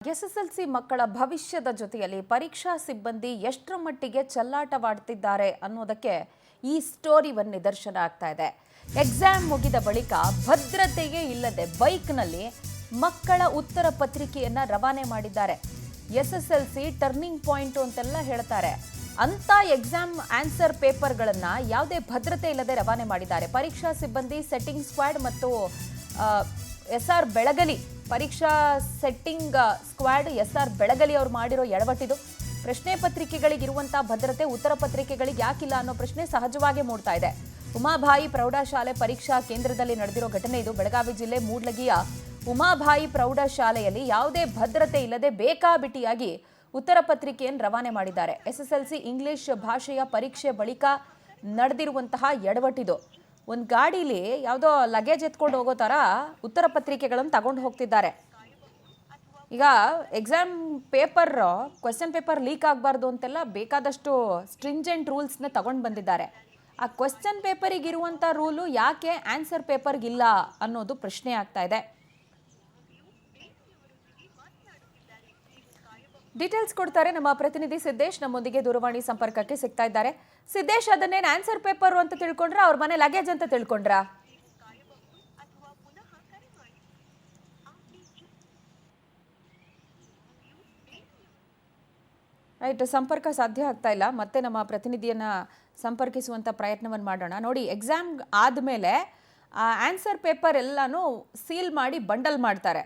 SSLC ಮಕ್ಕಳ ಭವಿಷ್ಯದ ಜೊತೆಯಲ್ಲಿ ಪರೀಕ್ಷಾ ಸಿಬ್ಬಂದಿ ಎಷ್ಟರ ಮಟ್ಟಿಗೆ ಚೆಲ್ಲಾಟವಾಡ್ತಿದ್ದಾರೆ ಅನ್ನೋದಕ್ಕೆ ಈ ಸ್ಟೋರಿ ಒಂದು ನಿದರ್ಶನ ಆಗ್ತಾ ಇದೆ. ಎಕ್ಸಾಮ್ ಮುಗಿದ ಬಳಿಕ ಭದ್ರತೆಯೇ ಇಲ್ಲದೆ ಬೈಕ್ನಲ್ಲಿ ಮಕ್ಕಳ ಉತ್ತರ ಪತ್ರಿಕೆಯನ್ನ ರವಾನೆ ಮಾಡಿದ್ದಾರೆ. ಎಸ್ಎಸ್ಎಲ್ಸಿ ಟರ್ನಿಂಗ್ ಪಾಯಿಂಟ್ ಅಂತೆಲ್ಲ ಹೇಳ್ತಾರೆ. ಅಂತ ಎಕ್ಸಾಮ್ ಆನ್ಸರ್ ಪೇಪರ್ಗಳನ್ನ ಯಾವುದೇ ಭದ್ರತೆ ಇಲ್ಲದೆ ರವಾನೆ ಮಾಡಿದ್ದಾರೆ. ಪರೀಕ್ಷಾ ಸಿಬ್ಬಂದಿ ಸೆಟ್ಟಿಂಗ್ ಸ್ಕ್ವಾಡ್ ಮತ್ತು ಎಸ್ಆರ್ ಬೆಳಗಲಿ ಪರೀಕ್ಷಾ ಸೆಟ್ಟಿಂಗ್ ಸ್ಕ್ವಾಡ್ ಎಸ್ಆರ್ ಬೆಳಗಲಿ ಅವರು ಮಾಡಿರೋ ಎಡವಟ್ಟಿದು. ಪ್ರಶ್ನೆ ಪತ್ರಿಕೆಗಳಿಗಿರುವಂತಹ ಭದ್ರತೆ ಉತ್ತರ ಪತ್ರಿಕೆಗಳಿಗೆ ಯಾಕಿಲ್ಲ ಅನ್ನೋ ಪ್ರಶ್ನೆ ಸಹಜವಾಗಿ ಮೂಡ್ತಾ ಇದೆ. ಉಮಾಭಾಯಿ ಪ್ರೌಢಶಾಲೆ ಪರೀಕ್ಷಾ ಕೇಂದ್ರದಲ್ಲಿ ನಡೆದಿರೋ ಘಟನೆ ಇದು. ಬೆಳಗಾವಿ ಜಿಲ್ಲೆ ಮೂಡ್ಲಗಿಯ ಉಮಾಭಾಯಿ ಪ್ರೌಢಶಾಲೆಯಲ್ಲಿ ಯಾವುದೇ ಭದ್ರತೆ ಇಲ್ಲದೆ ಬೇಕಾಬಿಟ್ಟಿಯಾಗಿ ಉತ್ತರ ಪತ್ರಿಕೆಯನ್ನು ರವಾನೆ ಮಾಡಿದ್ದಾರೆ. ಎಸ್ಎಸ್ಎಲ್ಸಿ ಇಂಗ್ಲಿಷ್ ಭಾಷೆಯ ಪರೀಕ್ಷೆ ಬಳಿಕ ನಡೆದಿರುವಂತಹ ಎಡವಟ್ಟಿದು. ಒಂದು ಗಾಡೀಲಿ ಯಾವುದೋ ಲಗೇಜ್ ಎತ್ಕೊಂಡು ಹೋಗೋ ಥರ ಉತ್ತರ ಪತ್ರಿಕೆಗಳನ್ನು ತಗೊಂಡು ಹೋಗ್ತಿದ್ದಾರೆ. ಈಗ exam paper question paper leak ಆಗಬಾರ್ದು ಅಂತೆಲ್ಲ ಬೇಕಾದಷ್ಟು ಸ್ಟ್ರಿಂಜೆಂಟ್ ರೂಲ್ಸ್ನ ತಗೊಂಡು ಬಂದಿದ್ದಾರೆ. ಆ ಕ್ವೆಶ್ಚನ್ ಪೇಪರಿಗಿರುವಂಥ ರೂಲು ಯಾಕೆ ಆನ್ಸರ್ ಪೇಪರ್ಗಿಲ್ಲ ಅನ್ನೋದು ಪ್ರಶ್ನೆ ಆಗ್ತಾ ಇದೆ. ಡೀಟೇಲ್ಸ್ ಕೊಡ್ತಾರೆ ನಮ್ಮ ಪ್ರತಿನಿಧಿ ಸಿದ್ದೇಶ್. ನಮ್ಮೊಂದಿಗೆ ದೂರವಾಣಿ ಸಂಪರ್ಕಕ್ಕೆ ಸಿಗ್ತಾ ಇದ್ದಾರೆ. ಸಿದ್ದೇಶ್, ಅದನ್ನೇನು ಆನ್ಸರ್ ಪೇಪರ್ ಅಂತ ತಿಳ್ಕೊಂಡ್ರ ಅವ್ರ ಮನೆ ಲಗೇಜ್ ಅಂತ ತಿಳ್ಕೊಂಡ್ರ? ರೈಟ್, ಸಂಪರ್ಕ ಸಾಧ್ಯ ಆಗ್ತಾ ಇಲ್ಲ. ಮತ್ತೆ ನಮ್ಮ ಪ್ರತಿನಿಧಿಯನ್ನ ಸಂಪರ್ಕಿಸುವಂತ ಪ್ರಯತ್ನವನ್ನು ಮಾಡೋಣ. ನೋಡಿ, ಎಕ್ಸಾಮ್ ಆದಮೇಲೆ ಆನ್ಸರ್ ಪೇಪರ್ ಎಲ್ಲಾನು ಸೀಲ್ ಮಾಡಿ ಬಂಡಲ್ ಮಾಡ್ತಾರೆ.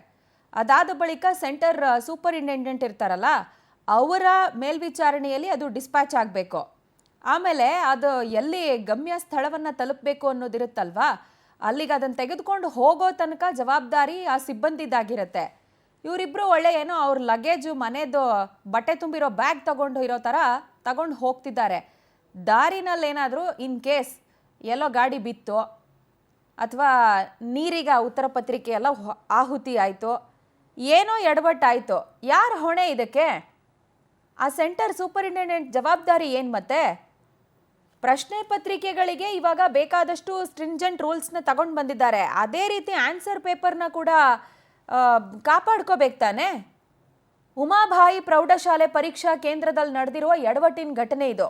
ಅದಾದ ಬಳಿಕ ಸೆಂಟರ್ ಸೂಪರಿಂಟೆಂಡೆಂಟ್ ಇರ್ತಾರಲ್ಲ, ಅವರ ಮೇಲ್ವಿಚಾರಣೆಯಲ್ಲಿ ಅದು ಡಿಸ್ಪ್ಯಾಚ್ ಆಗಬೇಕು. ಆಮೇಲೆ ಅದು ಎಲ್ಲಿ ಗಮ್ಯ ಸ್ಥಳವನ್ನು ತಲುಪಬೇಕು ಅನ್ನೋದಿರುತ್ತಲ್ವಾ, ಅಲ್ಲಿಗೆ ಅದನ್ನು ತೆಗೆದುಕೊಂಡು ಹೋಗೋ ತನಕ ಜವಾಬ್ದಾರಿ ಆ ಸಿಬ್ಬಂದಿದಾಗಿರುತ್ತೆ. ಇವರಿಬ್ಬರು ಒಳ್ಳೆ ಏನೋ ಅವ್ರ ಲಗೇಜು ಮನೆದು ಬಟ್ಟೆ ತುಂಬಿರೋ ಬ್ಯಾಗ್ ತಗೊಂಡು ಇರೋ ಥರ ತಗೊಂಡು ಹೋಗ್ತಿದ್ದಾರೆ. ದಾರಿನಲ್ಲಿ ಏನಾದರೂ ಇನ್ ಕೇಸ್ ಎಲ್ಲೋ ಗಾಡಿ ಬಿತ್ತು ಅಥವಾ ನೀರಿಗೆ ಉತ್ತರ ಪತ್ರಿಕೆ ಎಲ್ಲ ಆಹುತಿ ಆಯಿತು, ಏನೋ ಎಡವಟ್ಟಾಯಿತು, ಯಾರ ಹೊಣೆ ಇದಕ್ಕೆ? ಆ ಸೆಂಟರ್ ಸೂಪರಿಂಟೆಂಡೆಂಟ್ ಜವಾಬ್ದಾರಿ ಏನು? ಮತ್ತೆ ಪ್ರಶ್ನೆ ಪತ್ರಿಕೆಗಳಿಗೆ ಇವಾಗ ಬೇಕಾದಷ್ಟು ಸ್ಟ್ರಿಂಜೆಂಟ್ ರೂಲ್ಸ್ನ ತಗೊಂಡು ಬಂದಿದ್ದಾರೆ. ಅದೇ ರೀತಿ ಆನ್ಸರ್ ಪೇಪರ್ನ ಕೂಡ ಕಾಪಾಡ್ಕೋಬೇಕು ತಾನೆ. ಉಮಾಭಾಯಿ ಪ್ರೌಢಶಾಲೆ ಪರೀಕ್ಷಾ ಕೇಂದ್ರದಲ್ಲಿ ನಡೆದಿರುವ ಎಡವಟ್ಟಿನ ಘಟನೆ ಇದು.